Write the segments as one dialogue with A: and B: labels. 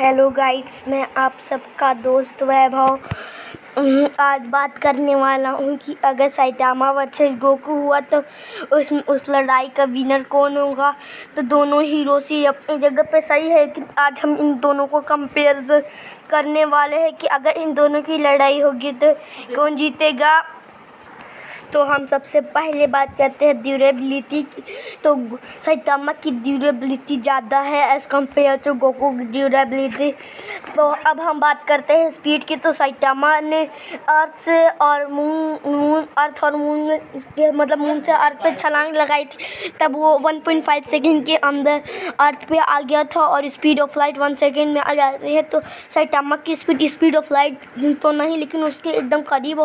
A: Hello guides, मैं आप सबका दोस्त वैभव। आज बात करने वाला हूँ कि अगर साइटामा वर्सेस गोकू हुआ तो उस लड़ाई का विनर कौन होगा। तो दोनों हीरोज ही अपनी जगह पे सही है कि आज हम इन दोनों को कंपेयर करने वाले हैं कि अगर इन दोनों की लड़ाई होगी तो कौन जीतेगा। तो हम सबसे पहले बात करते हैं ड्यूरेबिलिटी की। तो साइटामा की ड्यूरेबिलिटी ज़्यादा है एज़ कम्पेयर टू गोकू की ड्यूरेबिलिटी। तो अब हम बात करते हैं स्पीड की। तो साइटामा ने अर्थ और मून मतलब मून से अर्थ पे छलांग लगाई थी, तब वो 1.5 सेकेंड के अंदर अर्थ पे आ गया था और स्पीड ऑफ लाइट 1 सेकेंड में आ जाती है। तो साइटामा की स्पीड ऑफ लाइट तो नहीं, लेकिन उसके एकदम करीब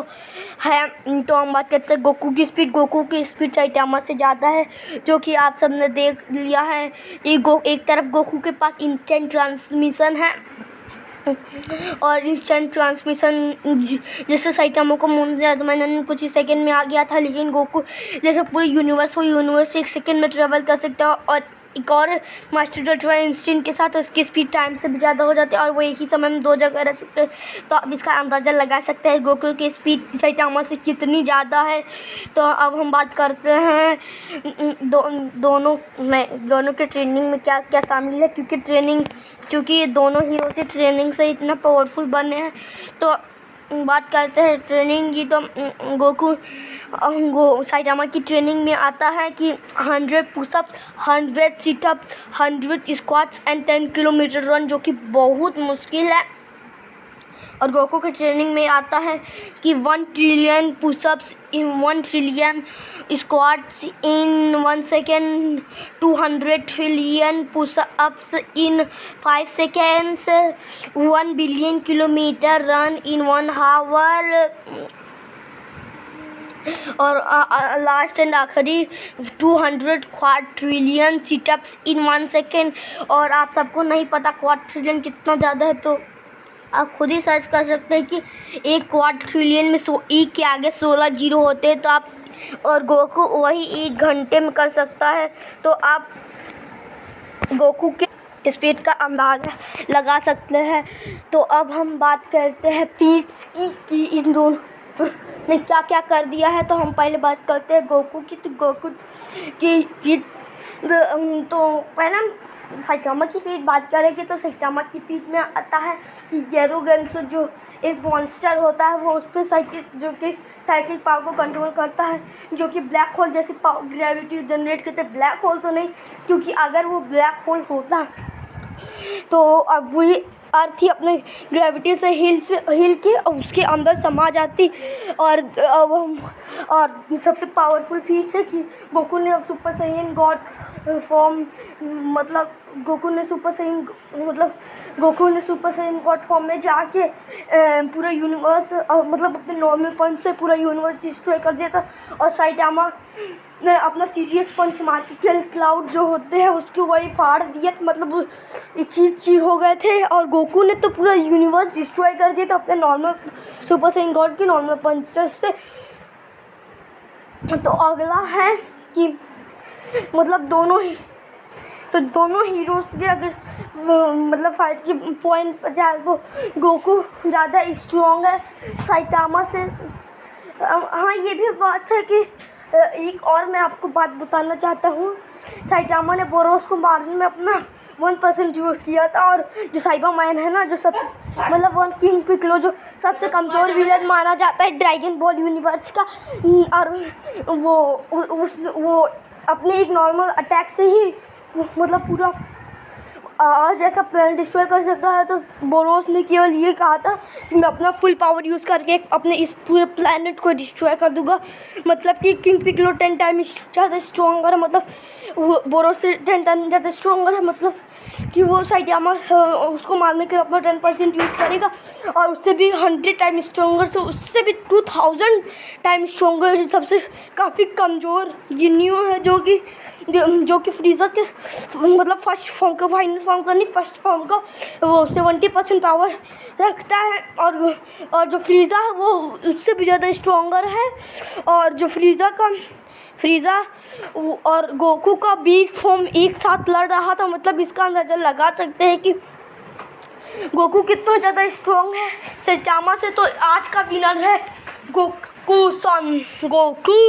A: है। तो हम बात करते हैं गोकू की स्पीड साइटामा से ज़्यादा है, जो कि आप सबने देख लिया है। एक तरफ गोकू के पास इंस्टेंट ट्रांसमिशन है और इंस्टेंट ट्रांसमिशन जैसे साइटामा को मून से मैंने कुछ ही सेकंड में आ गया था, लेकिन गोकू जैसे पूरे यूनिवर्स 1 सेकंड में ट्रेवल कर सकता है। और एक और मास्टर डोटो इंस्टेंट के साथ उसकी स्पीड टाइम से भी ज़्यादा हो जाती है और वो एक ही समय में 2 जगह रह सकते हैं। तो अब इसका अंदाज़ा लगा सकते हैं गोकू की स्पीड साइटामा से कितनी ज़्यादा है। तो अब हम बात करते हैं दोनों के ट्रेनिंग में क्या क्या शामिल है, क्योंकि ये दोनों हीरो से ट्रेनिंग से इतना पावरफुल बने हैं। तो बात करते हैं ट्रेनिंग की। तो साइटामा की ट्रेनिंग में आता है कि 100 pushup, 100 situp, 100 squats and 10 kilometre run, जो कि बहुत मुश्किल है। और गोकू के ट्रेनिंग में आता है कि 1 trillion pushups in 1 trillion squats in 1 second, 200 trillion pushups in 5 seconds, 1 billion kilometre run in 1 hour और लास्ट एंड आखिरी 200 क्वाड्रिलियन सिटअप्स इन 1 सेकेंड। और आप सबको नहीं पता क्वाड्रिलियन कितना ज़्यादा है, तो आप खुद ही सर्च कर सकते हैं कि एक क्वाड्रिलियन में एक के आगे 16 जीरो होते हैं। तो आप और गोकू वही 1 घंटे में कर सकता है। तो आप गोकू के स्पीड का अंदाज़ा लगा सकते हैं। तो अब हम बात करते हैं फीट्स की कि इन दोनों ने क्या क्या कर दिया है। तो हम पहले बात करते हैं गोकू की। तो गोकू की फीट्स तो पहले हम साइटामा की फीट बात करेंगे। तो साइटामा की फीट में आता है कि गैरोगेंसो जो एक मॉन्स्टर होता है, वो उस पर साइक्लिक पावर को कंट्रोल करता है, जो कि ब्लैक होल जैसी ग्रेविटी जनरेट करते हैं। ब्लैक होल तो नहीं, क्योंकि अगर वो ब्लैक होल होता तो अब वही अर्थ ही अपने ग्रेविटी से हिल के उसके अंदर समा जाती। और सबसे पावरफुल फीट है कि गोकू ने सुपर साइयन गॉड फॉर्म मतलब गोकू ने सुपर साइयन गॉड फॉर्म में जाके पूरा यूनिवर्स मतलब अपने नॉर्मल पंच से पूरा यूनिवर्स डिस्ट्रॉय कर दिया था। और साइटामा ने अपना सीरियस पंच मार के क्लाउड जो होते हैं उसके वही फाड़ दिया, मतलब चीर हो गए थे। और गोकू ने तो पूरा यूनिवर्स डिस्ट्रॉय कर दिया था अपने नॉर्मल सुपर साइयन गॉड के नॉर्मल पंचेस से। तो अगला है कि मतलब दोनों हीरोज के अगर मतलब फाइट की पॉइंट पर जाए तो गोकू ज़्यादा स्ट्रॉन्ग है साइटामा से। हाँ, ये भी बात है कि एक और मैं आपको बात बताना चाहता हूँ। साइटामा ने बोरोस को मारने में अपना 1% यूज़ किया था। और जो साइबरमैन है ना, जो सब मतलब वन किंग पिक्लो जो सबसे कमज़ोर विलन माना जाता है ड्रैगन बॉल यूनिवर्स का, और वो अपने एक नॉर्मल अटैक से ही मतलब पूरा जैसा प्लेनेट डिस्ट्रॉय कर सकता है। तो बोरोस ने केवल ये कहा था कि मैं अपना फुल पावर यूज़ करके अपने इस पूरे प्लेनेट को डिस्ट्रॉय कर दूंगा। मतलब कि किंग पिक्लो 10 टाइम ज़्यादा स्ट्रॉन्गर है, मतलब वो बोरोस से 10 टाइम ज़्यादा स्ट्रॉन्गर है। मतलब कि वो साइटामा उसको मारने के अपना 10% यूज़ करेगा और उससे भी 100 टाइम स्ट्रॉन्गर से उससे भी 2000 टाइम स्ट्रॉन्गर सबसे काफ़ी कमज़ोर जिन्यू है, जो कि फ्रीज़र के मतलब फर्स्ट फॉर्म का फाइनल फॉर्म का नहीं, फर्स्ट फॉर्म का वो 70% पावर रखता है। और जो फ्रीज़ा है वो उससे भी ज़्यादा स्ट्रॉन्गर है। और जो फ्रीज़ा और गोकू का बीच फॉर्म एक साथ लड़ रहा था, मतलब इसका अंदाज़ा लगा सकते हैं कि गोकू कितना ज़्यादा स्ट्रॉन्ग है। सैटामा से तो आज का विनर है गोकू सन। गोकू